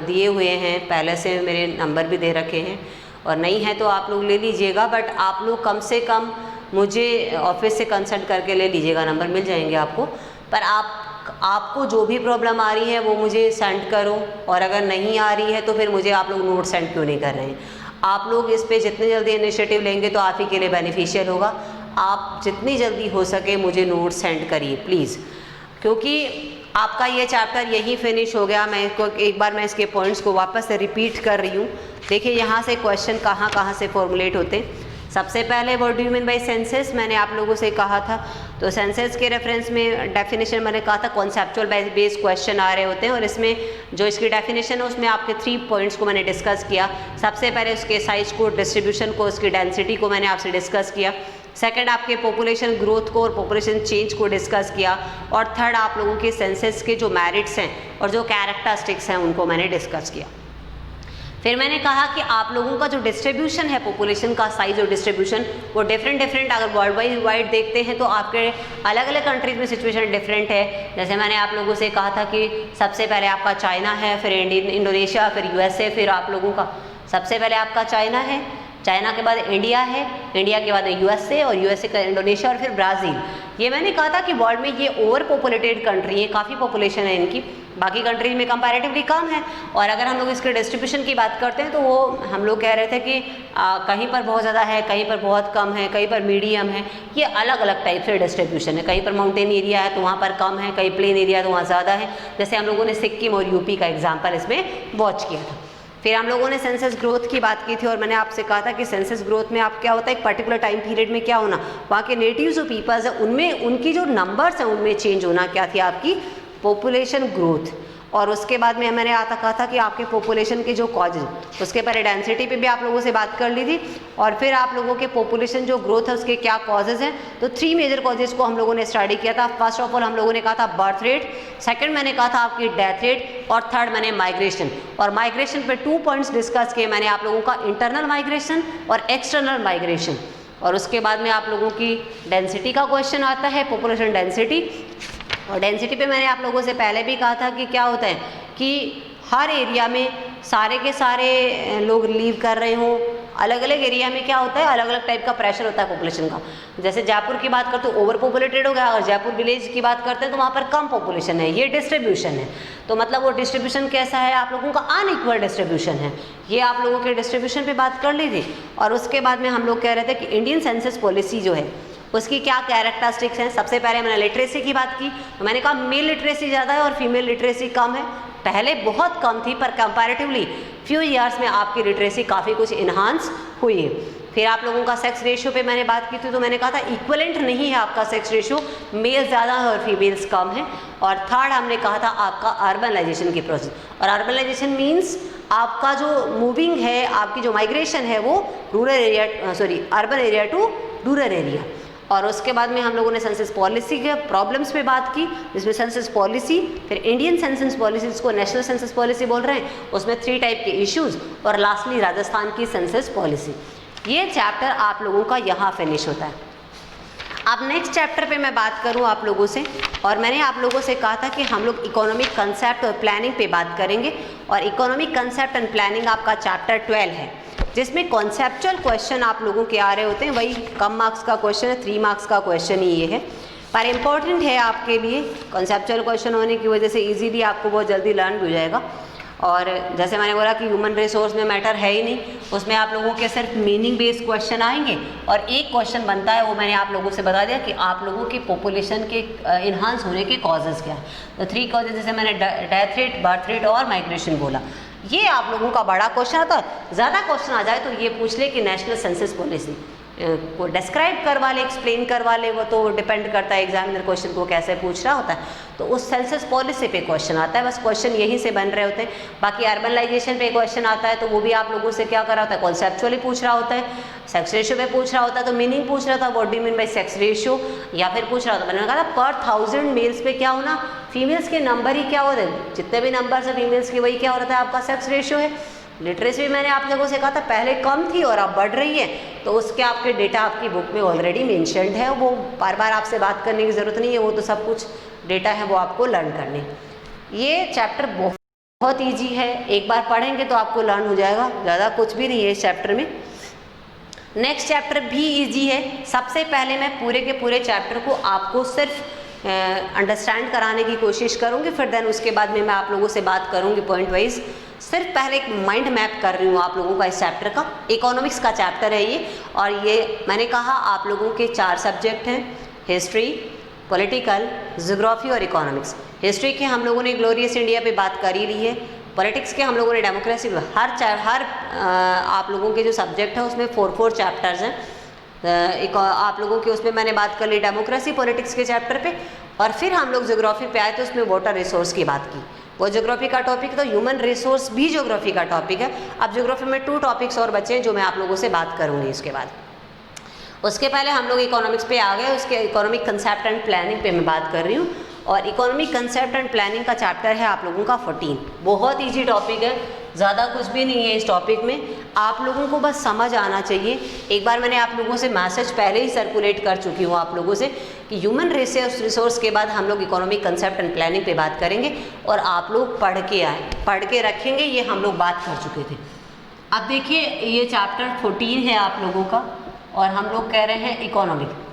दिए हुए हैं, पहले से मेरे नंबर भी दे रखे हैं और नहीं है तो आप लोग ले लीजिएगा, बट आप लोग कम से कम मुझे ऑफिस से कंसल्ट करके ले लीजिएगा, नंबर मिल जाएंगे आपको। पर आपको जो भी प्रॉब्लम आ रही है वो मुझे सेंड करो, और अगर नहीं आ रही है तो फिर मुझे आप लोग नोट सेंड क्यों नहीं कर रहे हैं। आप लोग इस पर जितने जल्दी इनिशिएटिव लेंगे तो आप ही के लिए बेनिफिशियल होगा। आप जितनी जल्दी हो सके मुझे नोट सेंड करिए प्लीज़, क्योंकि आपका ये चैप्टर यही फिनिश हो गया। मैं एक बार मैं इसके पॉइंट्स को वापस से रिपीट कर रही हूँ। देखिए यहाँ से क्वेश्चन कहाँ से फॉर्मुलेट होते हैं। सबसे पहले what do you mean by census, मैंने आप लोगों से कहा था। तो सेंसस के रेफरेंस में डेफिनेशन मैंने कहा था कॉन्सेप्चुअल बेस्ड क्वेश्चन आ रहे होते हैं, और इसमें जो इसकी डेफिनेशन है उसमें आपके 3 पॉइंट्स को मैंने डिस्कस किया। सबसे पहले उसके साइज को, डिस्ट्रीब्यूशन को, उसकी डेंसिटी को मैंने आपसे डिस्कस किया। सेकंड आपके पॉपुलेशन ग्रोथ को और पॉपुलेशन चेंज को डिस्कस किया, और थर्ड आप लोगों के सेंसस के जो मेरिट्स हैं और जो कैरेक्टरिस्टिक्स हैं उनको मैंने डिस्कस किया। फिर मैंने कहा कि आप लोगों का जो डिस्ट्रीब्यूशन है पॉपुलेशन का साइज और डिस्ट्रीब्यूशन वो डिफरेंट अगर वर्ल्ड वाइड देखते हैं तो आपके अलग अलग कंट्रीज़ में सिचुएशन डिफरेंट है। जैसे मैंने आप लोगों से कहा था कि सबसे पहले आपका चाइना है, फिर इंडोनेशिया, फिर यूएसए, फिर आप लोगों का सबसे पहले आपका चाइना है, चाइना के बाद इंडिया है, इंडिया के बाद यूएसए, और यूएसए का इंडोनेशिया, और फिर ब्राज़ील। ये मैंने कहा था कि वर्ल्ड में ये ओवर पॉपुलेटेड कंट्री है, काफ़ी पॉपुलेशन है इनकी, बाकी कंट्रीज में कंपैरेटिवली कम है। और अगर हम लोग इसके डिस्ट्रीब्यूशन की बात करते हैं तो वो हम लोग कह रहे थे कि कहीं पर बहुत ज़्यादा है, कहीं पर बहुत कम है, कहीं पर मीडियम है। ये अलग अलग टाइप से डिस्ट्रीब्यूशन है। कहीं पर माउंटेन एरिया है तो वहाँ पर कम है, कहीं प्लेन एरिया तो वहाँ ज़्यादा है। जैसे हम लोगों ने सिक्किम और यूपी का एग्जाम्पल इसमें वॉच किया था। फिर हम लोगों ने सेंसस ग्रोथ की बात की थी और मैंने आपसे कहा था कि सेंसस ग्रोथ में आप क्या होता है, एक पर्टिकुलर टाइम पीरियड में क्या होना, वहाँ के नेटिव जो पीपल्स हैं उनमें उनकी जो नंबर्स हैं उनमें चेंज होना क्या थी, आपकी पॉपुलेशन ग्रोथ। और उसके बाद में मैंने कहा था कि आपके पॉपुलेशन के जो कॉजेज, उसके पहले डेंसिटी पे भी आप लोगों से बात कर ली थी। और फिर आप लोगों के पॉपुलेशन जो ग्रोथ है उसके क्या कॉजेज हैं, तो 3 मेजर कॉजेज को हम लोगों ने स्टडी किया था। फर्स्ट ऑफ ऑल हम लोगों ने कहा था बर्थ रेट, सेकंड मैंने कहा था आपकी डेथ रेट, और थर्ड मैंने माइग्रेशन। और माइग्रेशन पे 2 पॉइंट्स डिस्कस किए मैंने आप लोगों का, इंटरनल माइग्रेशन और एक्सटर्नल माइग्रेशन। और उसके बाद में आप लोगों की डेंसिटी का क्वेश्चन आता है, पॉपुलेशन डेंसिटी। और डेंसिटी पे मैंने आप लोगों से पहले भी कहा था कि क्या होता है कि हर एरिया में सारे के सारे लोग लीव कर रहे हों, अलग अलग एरिया में क्या होता है, अलग अलग टाइप का प्रेशर होता है पॉपुलेशन का। जैसे जयपुर की बात करते हो ओवर पॉपुलेटेड हो गया, अगर जयपुर विलेज की बात करते हैं तो वहाँ पर कम पॉपुलेशन है, ये डिस्ट्रीब्यूशन है। तो मतलब वो डिस्ट्रीब्यूशन कैसा है, आप लोगों का अनइक्वल डिस्ट्रीब्यूशन है। ये आप लोगों के डिस्ट्रीब्यूशन पे बात कर ली थी। और उसके बाद में हम लोग कह रहे थे कि इंडियन सेंसस पॉलिसी जो है उसकी क्या कैरेक्टरिस्टिक्स हैं। सबसे पहले मैंने लिटरेसी की बात की, तो मैंने कहा मेल लिटरेसी ज़्यादा है और फीमेल लिटरेसी कम है। पहले बहुत कम थी पर कंपैरेटिवली फ्यू ईयर्स में आपकी लिटरेसी काफ़ी कुछ इन्हांस हुई है। फिर आप लोगों का सेक्स रेशियो पे मैंने बात की थी, तो मैंने कहा था इक्वलेंट नहीं है आपका सेक्स रेशियो, मेल ज़्यादा है और फीमेल्स कम है। और थर्ड हमने कहा था आपका अर्बनाइजेशन की प्रोसेस। और अर्बनाइजेशन मीन्स आपका जो मूविंग है, आपकी जो माइग्रेशन है वो urban area to rural area. और उसके बाद में हम लोगों ने सेंसस पॉलिसी के प्रॉब्लम्स पे बात की, जिसमें सेंसस पॉलिसी, फिर इंडियन सेंसस पॉलिसी जिसको नेशनल सेंसस पॉलिसी बोल रहे हैं, उसमें 3 टाइप के इश्यूज, और लास्टली राजस्थान की सेंसस पॉलिसी। ये चैप्टर आप लोगों का यहाँ फिनिश होता है। अब नेक्स्ट चैप्टर पे मैं बात करूँ आप लोगों से, और मैंने आप लोगों से कहा था कि हम लोग इकोनॉमिक कंसेप्ट और प्लानिंग पे बात करेंगे। और इकोनॉमिक कंसेप्ट एंड प्लानिंग आपका चैप्टर 12 है, जिसमें कॉन्सेप्चुअल क्वेश्चन आप लोगों के आ रहे होते हैं। वही कम मार्क्स का क्वेश्चन है, 3 मार्क्स का क्वेश्चन ही ये है, पर इम्पॉर्टेंट है आपके लिए। कॉन्सेप्चुअल क्वेश्चन होने की वजह से इजीली आपको बहुत जल्दी लर्न हो जाएगा। और जैसे मैंने बोला कि ह्यूमन रिसोर्स में मैटर है ही नहीं, उसमें आप लोगों के सिर्फ मीनिंग बेस्ड क्वेश्चन आएंगे। और एक क्वेश्चन बनता है, वो मैंने आप लोगों से बता दिया कि आप लोगों की पॉपुलेशन के इन्हांस होने के कॉजेज़ क्या है। तो 3 कॉजेज, जैसे मैंने डेथ रेट, बर्थ रेट और माइग्रेशन बोला, ये आप लोगों का बड़ा क्वेश्चन आता है। ज़्यादा क्वेश्चन आ जाए तो ये पूछ ले कि नेशनल सेंसस पॉलिसी को डिस्क्राइब करवा ले, एक्सप्लेन करवा ले, वो तो डिपेंड करता है एग्जामिनर क्वेश्चन को कैसे पूछ रहा होता है। तो उस सेंसस पॉलिसी पे क्वेश्चन आता है, बस क्वेश्चन यहीं से बन रहे होते हैं। बाकी अर्बनाइजेशन पे क्वेश्चन आता है तो वो भी आप लोगों से क्या करा होता है, कॉन्सेप्चुअली पूछ रहा होता है। सेक्स रेशियो पे पूछ रहा होता है तो मीनिंग पूछ रहा था, what do you mean by sex ratio, या फिर पूछ रहा था, मैंने कहा था पर 1000 मेल्स पे क्या होना, फीमेल्स के नंबर ही क्या होते हैं, जितने भी नंबर है फीमेल्स के वही क्या हो रहा था, आपका सेक्स रेशियो है। लिटरेसी भी मैंने आप लोगों से कहा था पहले कम थी और अब बढ़ रही है, तो उसके आपके डेटा आपकी बुक में ऑलरेडी मेंशन्ड है, वो बार बार आपसे बात करने की ज़रूरत नहीं है, वो तो सब कुछ डेटा है वो आपको लर्न करने। ये चैप्टर बहुत ईजी है, एक बार पढ़ेंगे तो आपको लर्न हो जाएगा, ज़्यादा कुछ भी नहीं है इस चैप्टर में। नेक्स्ट चैप्टर भी ईजी है। सबसे पहले मैं पूरे के पूरे चैप्टर को आपको सिर्फ अंडरस्टैंड कराने की कोशिश करूँगी, फिर देन उसके बाद में मैं आप लोगों से बात करूँगी पॉइंट वाइज। सिर्फ पहले एक माइंड मैप कर रही हूँ आप लोगों का इस चैप्टर का। इकोनॉमिक्स का चैप्टर है ये, और ये मैंने कहा आप लोगों के 4 सब्जेक्ट हैं, हिस्ट्री, पॉलिटिकल, ज्योग्राफी और इकोनॉमिक्स। हिस्ट्री के हम लोगों ने ग्लोरियस इंडिया पे बात कर ही ली है, पॉलिटिक्स के हम लोगों ने डेमोक्रेसी पे, हर आप लोगों के जो सब्जेक्ट है उसमें 4 चैप्टर्स हैं। आप लोगों के उसमें मैंने बात कर ली डेमोक्रेसी पॉलिटिक्स के चैप्टर पे, और फिर हम लोग ज्योग्राफी पे आए तो उसमें वाटर रिसोर्स की बात की। वो ज्योग्राफी का टॉपिक, तो ह्यूमन रिसोर्स भी ज्योग्राफी का टॉपिक है। अब ज्योग्राफी में 2 टॉपिक्स और बचे हैं जो मैं आप लोगों से बात करूँगी इसके बाद। उसके पहले हम लोग इकोनॉमिक्स पे आ गए, उसके इकोनॉमिक कंसेप्ट एंड प्लानिंग पे मैं बात कर रही हूँ। और इकोनॉमिक कंसेप्ट एंड प्लानिंग का चैप्टर है आप लोगों का 14। बहुत ईजी टॉपिक है, ज़्यादा कुछ भी नहीं है इस टॉपिक में, आप लोगों को बस समझ आना चाहिए। एक बार मैंने आप लोगों से मैसेज पहले ही सर्कुलेट कर चुकी हूँ आप लोगों से कि ह्यूमन रिसोर्स के बाद हम लोग इकोनॉमिक कंसेप्ट एंड प्लानिंग पे बात करेंगे, और आप लोग पढ़ के आए, पढ़ के रखेंगे, ये हम लोग बात कर चुके थे। अब देखिए ये चैप्टर 14 है आप लोगों का, और हम लोग कह रहे हैं economic.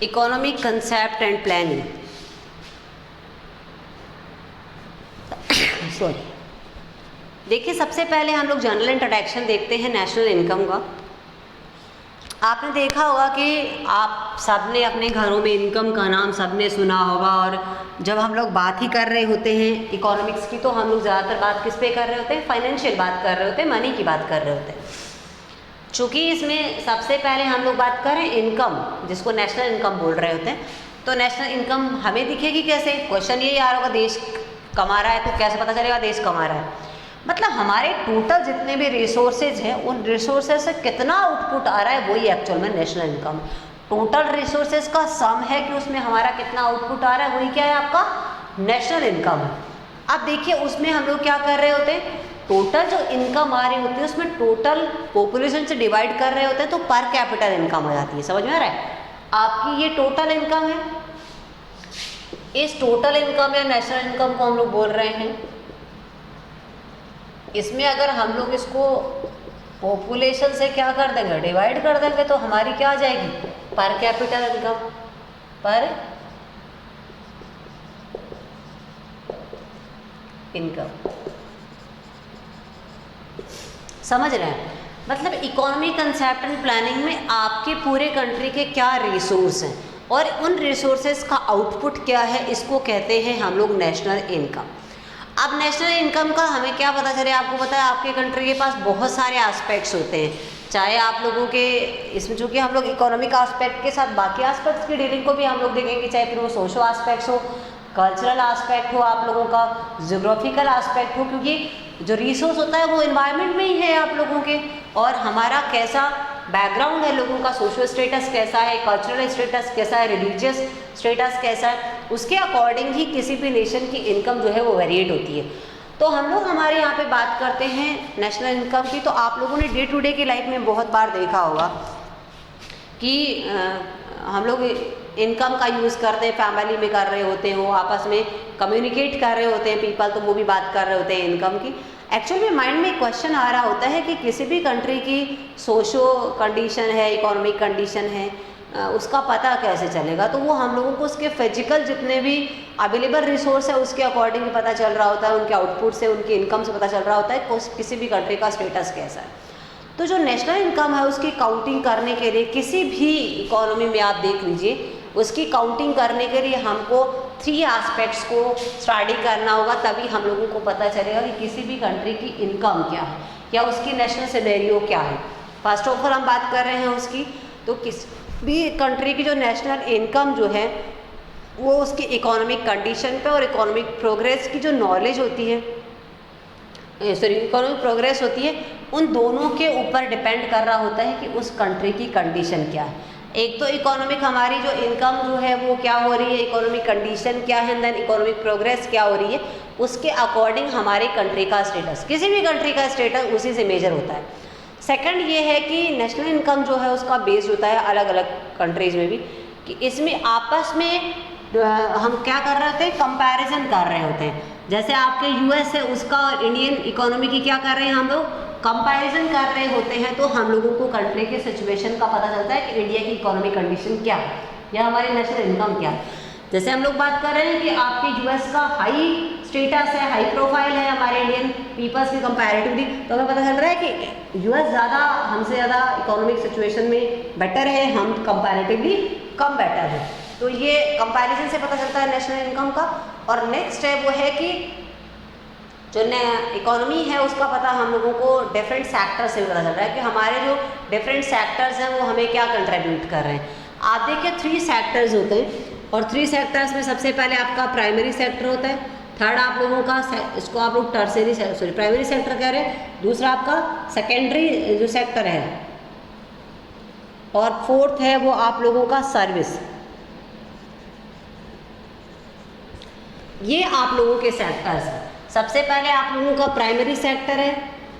Economic concept and planning. Sorry, देखिए सबसे पहले हम लोग जनरल इंट्रोडक्शन देखते हैं नेशनल इनकम का। आपने देखा होगा कि आप सबने अपने घरों में इनकम का नाम सबने सुना होगा, और जब हम लोग बात ही कर रहे होते हैं इकोनॉमिक्स की तो हम लोग ज़्यादातर बात किस पे कर रहे होते हैं, फाइनेंशियल बात कर रहे होते हैं, मनी की बात कर रहे होते हैं। चूँकि इसमें सबसे पहले हम लोग बात करें इनकम, जिसको नेशनल इनकम बोल रहे होते हैं, तो नेशनल इनकम हमें दिखेगी कैसे? क्वेश्चन यही आ रहा होगा, देश कमा रहा है तो कैसे पता चलेगा देश कमा रहा है? मतलब हमारे टोटल जितने भी रिसोर्सेज हैं उन रिसोर्सेज से कितना आउटपुट आ रहा है वही एक्चुअल में नेशनल इनकम। टोटल रिसोर्सेज का सम है कि उसमें हमारा कितना आउटपुट आ रहा है, वही क्या है आपका नेशनल इनकम है। अब देखिए उसमें हम लोग क्या कर रहे होते हैं, टोटल जो इनकम आ रही होती है उसमें टोटल पॉपुलेशन से डिवाइड कर रहे होते हैं तो पर कैपिटल इनकम हो जाती है। समझ में आ रहा है? आपकी ये टोटल इनकम है, इस टोटल इनकम या नेशनल इनकम को हम लोग बोल रहे हैं। इसमें अगर हम लोग इसको पॉपुलेशन से क्या कर देंगे, डिवाइड कर देंगे, तो हमारी क्या आ जाएगी, पर कैपिटल इनकम। पर इनकम समझ रहे हैं? मतलब इकोनॉमी कंसेप्ट एंड प्लानिंग में आपके पूरे कंट्री के क्या रिसोर्स हैं और उन रिसोर्सेज का आउटपुट क्या है, इसको कहते हैं हम लोग नेशनल इनकम। अब नेशनल इनकम का हमें क्या पता चले, आपको पता है आपके कंट्री के पास बहुत सारे एस्पेक्ट्स होते हैं, चाहे आप लोगों के इसमें चूँकि हम लोग इकोनॉमिक एस्पेक्ट के साथ बाकी एस्पेक्ट्स की डीलिंग को भी हम लोग देखेंगे, चाहे फिर वो सोशल एस्पेक्ट्स हो, कल्चरल एस्पेक्ट हो, आप लोगों का ज्योग्राफिकल एस्पेक्ट हो, क्योंकि जो रिसोर्स होता है वो इन्वायरमेंट में ही है आप लोगों के, और हमारा कैसा बैकग्राउंड है, लोगों का सोशल स्टेटस कैसा है, कल्चरल स्टेटस कैसा है, रिलीजियस स्टेटस कैसा है, उसके अकॉर्डिंग ही किसी भी नेशन की इनकम जो है वो वेरिएट होती है। तो हम लोग हमारे यहाँ पे बात करते हैं नेशनल इनकम की, तो आप लोगों ने डे टू डे की लाइफ में बहुत बार देखा होगा कि हम लोग इनकम का यूज़ करते हैं, फैमिली में कर रहे होते हैं, वो आपस में कम्युनिकेट कर रहे होते हैं पीपल, तो वो भी बात कर रहे होते हैं इनकम की। एक्चुअल में माइंड में क्वेश्चन आ रहा होता है कि किसी भी कंट्री की सोशो कंडीशन है, इकोनॉमिक कंडीशन है, उसका पता कैसे चलेगा? तो वो हम लोगों को उसके फिजिकल जितने भी अवेलेबल रिसोर्स है उसके अकॉर्डिंग पता चल रहा होता है, उनके आउटपुट से, उनकी इनकम से पता चल रहा होता है किसी भी कंट्री का स्टेटस कैसा है। तो जो नेशनल इनकम है उसकी काउंटिंग करने के लिए किसी भी इकोनॉमी में आप देख लीजिए, उसकी काउंटिंग करने के लिए हमको 3 एस्पेक्ट्स को स्टडी करना होगा, तभी हम लोगों को पता चलेगा कि किसी भी कंट्री की इनकम क्या है या उसकी नेशनल सिनेरियो क्या है। फर्स्ट ऑफ ऑल हम बात कर रहे हैं उसकी, तो किस भी कंट्री की जो नेशनल इनकम जो है वो उसकी इकोनॉमिक कंडीशन पे और इकोनॉमिक प्रोग्रेस की जो नॉलेज होती है, इकोनॉमिक प्रोग्रेस होती है, उन दोनों के ऊपर डिपेंड कर रहा होता है कि उस कंट्री की कंडीशन क्या है। एक तो इकोनॉमिक हमारी जो इनकम जो है वो क्या हो रही है, इकोनॉमिक कंडीशन क्या है, देन इकोनॉमिक प्रोग्रेस क्या हो रही है, उसके अकॉर्डिंग हमारे कंट्री का स्टेटस, किसी भी कंट्री का स्टेटस उसी से मेजर होता है। सेकंड ये है कि नेशनल इनकम जो है उसका बेस्ड होता है अलग अलग कंट्रीज़ में भी, कि इसमें आपस में हम क्या कर रहे होते हैं, कंपैरिजन कर रहे होते हैं। जैसे आपके यूएस है उसका और इंडियन इकोनॉमी की क्या कर रहे हैं हम लोग, कंपैरिजन कर रहे होते हैं, तो हम लोगों को कंट्री के सिचुएशन का पता चलता है कि इंडिया की इकोनॉमिक कंडीशन क्या है या हमारी नेशनल इनकम क्या है। जैसे हम लोग बात कर रहे हैं कि आपके यूएस का हाई स्टेटस है, हाई प्रोफाइल है हमारे इंडियन पीपल्स की कंपैरेटिवली, तो हमें पता चल रहा है कि यूएस ज़्यादा हमसे ज़्यादा इकोनॉमिक सिचुएशन में बेटर है, हम कंपैरेटिवली कम बेटर है। तो ये कंपैरिजन से पता चलता है नेशनल इनकम का। और नेक्स्ट स्टेप वो है कि जो इकोनॉमी है उसका पता हम लोगों को डिफरेंट सेक्टर से पता चल रहा है कि हमारे जो डिफरेंट सेक्टर्स हैं वो हमें क्या कंट्रीब्यूट कर रहे हैं। आप देखिए 3 सेक्टर्स होते हैं, और 3 सेक्टर्स में सबसे पहले आपका प्राइमरी सेक्टर होता है, थर्ड आप लोगों का इसको आप लोग टर्सरी प्राइमरी सेक्टर कह रहे हैं, दूसरा आपका सेकेंडरी जो सेक्टर है, और फोर्थ है वो आप लोगों का सर्विस। ये आप लोगों के सेक्टर्स हैं। सबसे पहले आप लोगों का प्राइमरी सेक्टर है।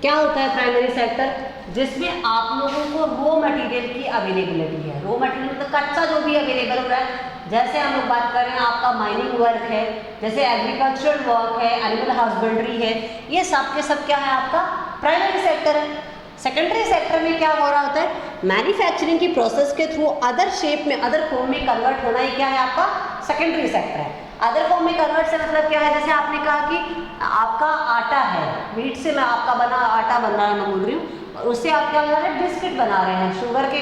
क्या होता है प्राइमरी सेक्टर, जिसमें आप लोगों को रॉ मटेरियल की अवेलेबिलिटी है। रॉ मटेरियल मतलब कच्चा जो भी अवेलेबल हो रहा है, जैसे हम लोग बात कर रहे हैं आपका माइनिंग वर्क है, जैसे एग्रीकल्चरल वर्क है, एनिमल हस्बेंड्री है, ये सब के सब क्या है आपका प्राइमरी सेक्टर है। सेकेंडरी सेक्टर में क्या हो रहा होता है, मैन्युफैक्चरिंग की प्रोसेस के थ्रू अदर शेप में, अदर फॉर्म में कन्वर्ट होना ही क्या है आपका सेकेंडरी सेक्टर है। अदर फॉर्म में कन्वर्ट से मतलब क्या है, जैसे आपने कहा कि आपका आटा है, मीट से मैं आपका बना आटा बन रहा है, मैं बोल रही हूँ, और उससे आप क्या बना रहे हैं, बिस्किट बना रहे हैं, शुगर के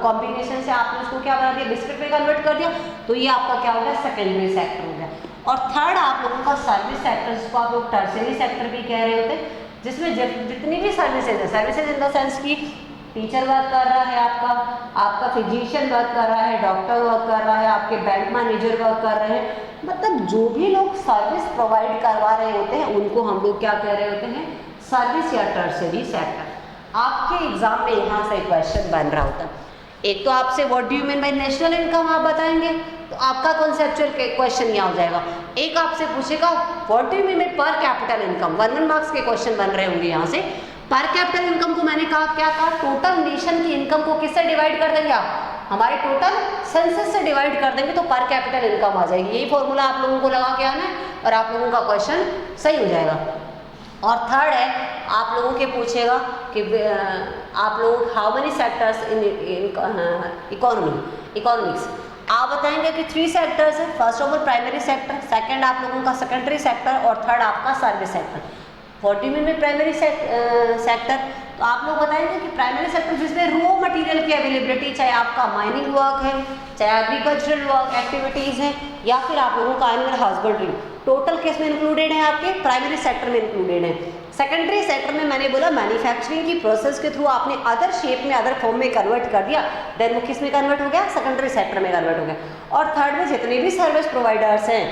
कॉम्बिनेशन से आपने उसको क्या बना दिया, बिस्किट में कन्वर्ट कर दिया, तो ये आपका क्या हो गया, सेकेंडरी सेक्टर हो गया। और थर्ड आप लोगों का सर्विस सेक्टर, जिसको आप लोग टर्शियरी सेक्टर भी कह रहे होते हैं, जिसमें जितनी भी सर्विसेज है, सर्विसेज इन द सेंस की टीचर वर्क कर रहा है, आपका फिजिशियन वर्क कर रहा है, डॉक्टर वर्क कर रहा है, आपके बैंक मैनेजर वर्क कर रहे हैं, मतलब जो भी लोग सर्विस प्रोवाइड करवा रहे होते हैं उनको हम लोग क्या कह रहे होते हैं, सर्विस या टर्शियरी सेक्टर। आपके एग्जाम में यहाँ से क्वेश्चन बन रहा होता है, एक तो आपसे what do you mean by national income आप बताएंगे, तो आपका कॉन्सेप्चुअल क्वेश्चन यहाँ हो जाएगा। एक आपसे पूछेगा what do you mean by पर कैपिटल इनकम, 1 मार्क्स के क्वेश्चन बन रहे होंगे यहाँ से। पर कैपिटल इनकम को मैंने कहा क्या कहा, टोटल नेशन की इनकम को किससे डिवाइड कर देंगे आप, हमारे टोटल सेंसस से डिवाइड कर देंगे तो पर कैपिटल इनकम आ जाएगी। यही फॉर्मूला आप लोगों को लगा के आना है और आप लोगों का क्वेश्चन सही हो जाएगा। और थर्ड है, आप लोगों के पूछेगा कि आप लोग how many sectors in economics, आप बताएंगे कि 3 सेक्टर्स है। First of all primary sector, second आप लोगों का सेकेंडरी सेक्टर और थर्ड आपका सर्विस सेक्टर। 40 में प्राइमरी सेक्टर, तो आप लोग बताएंगे कि प्राइमरी सेक्टर जिसमें रॉ मटेरियल की अवेलेबिलिटी, चाहे आपका माइनिंग वर्क है, चाहे एग्रीकल्चरल वर्क एक्टिविटीज़ हैं, या फिर आप लोगों का एनिमल हस्बेंड्री, टोटल किस में इंक्लूडेड है, आपके प्राइमरी सेक्टर में इंक्लूडेड है। सेकेंडरी सेक्टर में मैंने बोला मैन्युफैक्चरिंग की प्रोसेस के थ्रू आपने अदर शेप में, अदर फॉर्म में कन्वर्ट कर दिया, देन वो किस में कन्वर्ट हो गया, सेकेंडरी सेक्टर में कन्वर्ट हो गया। और थर्ड में जितने भी सर्विस प्रोवाइडर्स हैं,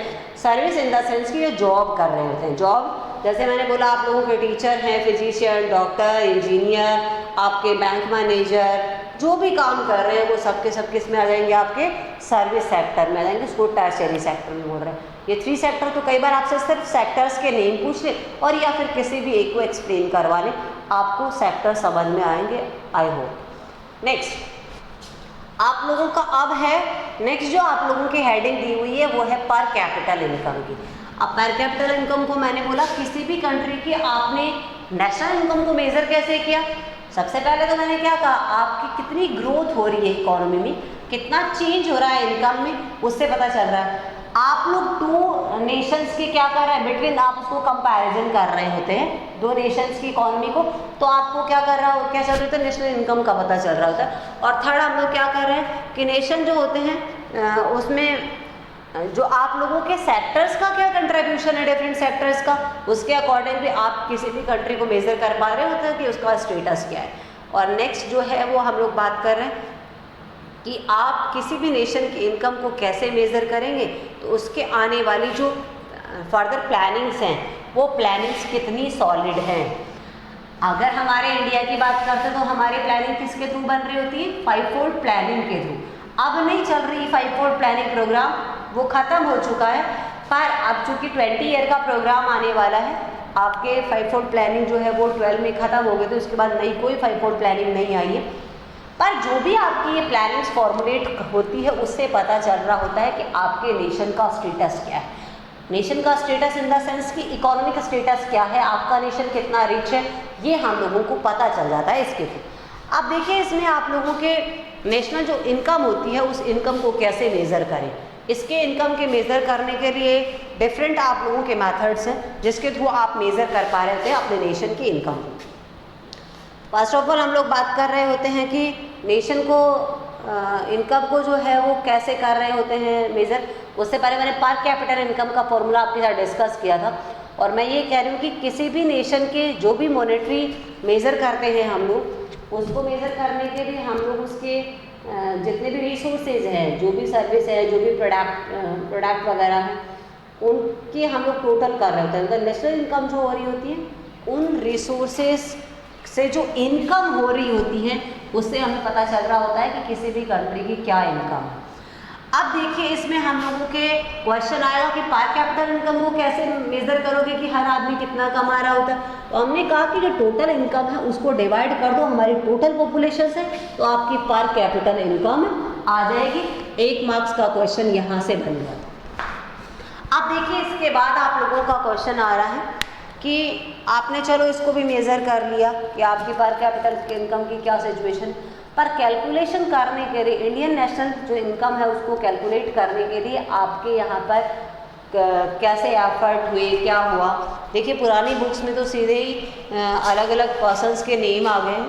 सर्विस इन द सेंस की ये जॉब कर रहे होते हैं, जॉब जैसे मैंने बोला आप लोगों के टीचर हैं, फिजिशियन, डॉक्टर, इंजीनियर, आपके बैंक मैनेजर, जो भी काम कर रहे हैं वो सब के सब किस में आ जाएंगे, आपके सर्विस सेक्टर में आ जाएंगे, उसको टर्शियरी सेक्टर में बोल रहे हैं। ये 3 सेक्टर तो कई बार आपसे सिर्फ सेक्टर्स के नेम पूछ ले और या फिर किसी भी एक को एक्सप्लेन करवा ले, आपको सेक्टर समझ में आएंगे, आई होप। नेक्स्ट आप लोगों का अब है, नेक्स्ट जो आप लोगों की हेडिंग दी हुई है वो है पर कैपिटल इनकम की। अब पर कैपिटल इनकम को मैंने बोला किसी भी कंट्री की आपने नेशनल इनकम को मेजर कैसे किया, सबसे पहले तो मैंने क्या कहा, आपकी कितनी ग्रोथ हो रही है इकोनॉमी में, कितना चेंज हो रहा है इनकम में, उससे पता चल रहा है। आप लोग 2 नेशंस के क्या कर रहे हैं, बिटवीन आप उसको कंपैरिजन कर रहे होते हैं 2 नेशंस की इकोनॉमी को, तो आपको क्या कर रहा हो, क्या चल रहा होता है, नेशनल इनकम का पता चल रहा होता है। और थर्ड हम लोग क्या कर रहे हैं कि नेशन जो होते हैं उसमें जो आप लोगों के सेक्टर्स का क्या कंट्रीब्यूशन है, डिफरेंट सेक्टर्स का, उसके अकॉर्डिंग भी आप किसी भी कंट्री को मेजर कर पा रहे होते हैं कि उसका स्टेटस क्या है। और नेक्स्ट जो है वो हम लोग बात कर रहे हैं कि आप किसी भी नेशन की इनकम को कैसे मेज़र करेंगे, तो उसके आने वाली जो फर्दर प्लानिंग्स हैं वो प्लानिंग्स कितनी सॉलिड हैं। अगर हमारे इंडिया की बात करते हैं तो हमारी प्लानिंग किसके थ्रू बन रही होती है, 5-fold प्लानिंग के थ्रू। अब नहीं चल रही 5-fold प्लानिंग प्रोग्राम, वो ख़त्म हो चुका है, पर अब चूँकि 20 ईयर का प्रोग्राम आने वाला है, आपके 5-fold प्लानिंग जो है वो 12 में ख़त्म हो गई, तो उसके बाद नई कोई 5-fold प्लानिंग नहीं आई है। पर जो भी आपकी ये प्लानिंग्स फॉर्मुलेट होती है उससे पता चल रहा होता है कि आपके नेशन का स्टेटस क्या है, नेशन का स्टेटस इन द सेंस कि इकोनॉमिक स्टेटस क्या है, आपका नेशन कितना रिच है, ये हम लोगों को पता चल जाता है इसके थ्रू। अब देखिए इसमें आप लोगों के नेशनल जो इनकम होती है उस इनकम को कैसे मेज़र करें, इसके इनकम के मेज़र करने के लिए डिफरेंट आप लोगों के मेथड्स हैं जिसके थ्रू आप मेज़र कर पा रहे होते हैं अपने नेशन की इनकम को। फर्स्ट ऑफ ऑल हम लोग बात कर रहे होते हैं कि नेशन को इनकम को जो है वो कैसे कर रहे होते हैं मेज़र। उससे पहले मैंने पर कैपिटल इनकम का फॉर्मूला आपके साथ डिस्कस किया था, और मैं ये कह रही हूँ कि किसी भी नेशन के जो भी मॉनेटरी मेज़र करते हैं हम लोग, उसको मेज़र करने के लिए हम लोग उसके जितने भी रिसोर्सेज हैं, जो भी सर्विस है, जो भी प्रोडक्ट वगैरह हैं, उनके हम लोग टोटल कर रहे होते हैं। मतलब नेशनल इनकम जो हो रही होती है उन रिसोर्सेज से जो इनकम हो रही होती है उससे हमें पता चल रहा होता है कि किसी भी कंट्री की क्या इनकम है। अब देखिए इसमें हम लोगों के क्वेश्चन आएगा कि पर कैपिटल इनकम को कैसे मेज़र करोगे कि हर आदमी कितना कमा रहा होता है। तो हमने कहा कि जो टोटल इनकम है उसको डिवाइड कर दो हमारी टोटल पॉपुलेशन से, तो आपकी पर कैपिटल इनकम आ जाएगी। 1 मार्क्स का क्वेश्चन यहाँ से बन जाता है। अब देखिए इसके बाद आप लोगों का क्वेश्चन आ रहा है कि आपने चलो इसको भी मेज़र कर लिया कि आपकी पर कैपिटल इनकम की क्या सिचुएशन, पर कैलकुलेशन करने के लिए इंडियन नेशनल जो इनकम है उसको कैलकुलेट करने के लिए आपके यहाँ पर कैसे एफर्ट हुए, क्या हुआ। देखिए पुरानी बुक्स में तो सीधे ही अलग अलग पर्सन्स के नेम आ गए हैं,